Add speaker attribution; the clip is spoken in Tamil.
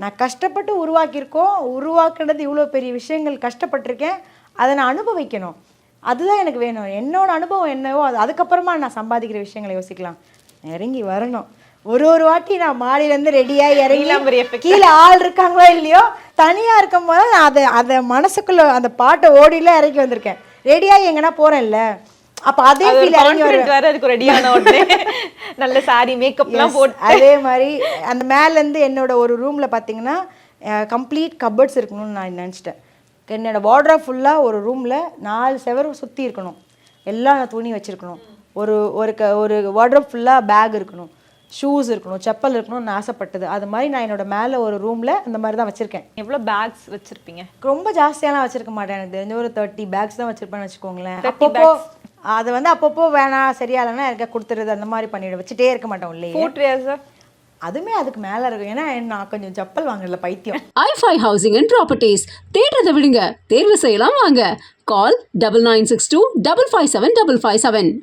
Speaker 1: நான் கஷ்டப்பட்டு உருவாக்குனது இவ்வளோ பெரிய விஷயங்கள் கஷ்டப்பட்டிருக்கேன், அதை நான் அனுபவிக்கணும். அதுதான் எனக்கு வேணும். என்னோட அனுபவம் என்னவோ அதுக்கப்புறமா நான் சம்பாதிக்கிற விஷயங்களை யோசிக்கலாம். இறங்கி வரணும். ஒரு வாட்டி நான் மாடியிலேருந்து ரெடியாக இறங்கி கீழே ஆள் இருக்காங்களோ இல்லையோ, தனியாக இருக்கும் போது நான் அதை மனசுக்குள்ளே அந்த பாட்டை ஓடிலாம் இறக்கி வந்திருக்கேன். ரெடியாகி எங்கன்னா போகிறேன்ல, அப்போ அதே ஃபீல் இறங்கி வர அதுக்கு ரெடியான உடனே நல்ல சாரி மேக்கப்லாம் போட்டு அதே மாதிரி அந்த மேலேருந்து என்னோட ஒரு ரூமில் பார்த்தீங்கன்னா கம்ப்ளீட் கப்பர்ட்ஸ் இருக்கணும்னு நான் நினச்சிட்டேன். என்னோட வார்ட்ரோப் ஃபுல்லாக ஒரு ரூமில் 4 செவரு சுற்றி இருக்கணும், எல்லா துணி வச்சுருக்கணும். ஒரு வார்ட்ரோப் ஃபுல்லாக பேக் இருக்கணும், ஷூஸ் இருக்கணும், செப்பல் இருக்கணும்னு ஆசைப்பட்டது. அது மாதிரி நான் என்னோட மேலே ஒரு ரூமில் அந்த மாதிரி தான் வச்சுருக்கேன்.
Speaker 2: எவ்வளோ பேக்ஸ் வச்சுருப்பீங்க?
Speaker 1: ரொம்ப ஜாஸ்தியாலாம் வச்சுருக்க மாட்டேன். எனக்கு தெரிஞ்ச ஒரு 30 பேக்ஸ் தான் வச்சுருப்பேன்னு வச்சுக்கோங்களேன். அப்பப்போ அதை அப்பப்போ வேணாம் சரியா இல்லைன்னா எனக்கு கொடுத்துருது, அந்த மாதிரி பண்ணிவிட வச்சுட்டே இருக்க மாட்டோம் இல்லையே.
Speaker 2: ஃபுட்வேர் சார்
Speaker 1: அதுவுமே அதுக்கு மேலே இருக்கும். ஏன்னா நான் கொஞ்சம் செப்பல் வாங்கல பைத்தியம்.
Speaker 3: i5 ஹவுசிங் அண்ட் ப்ராப்பர்ட்டிஸ் தேடுறதை விடுங்க, தேர்வு செய்யலாம் வாங்க. கால் 9962 557 557.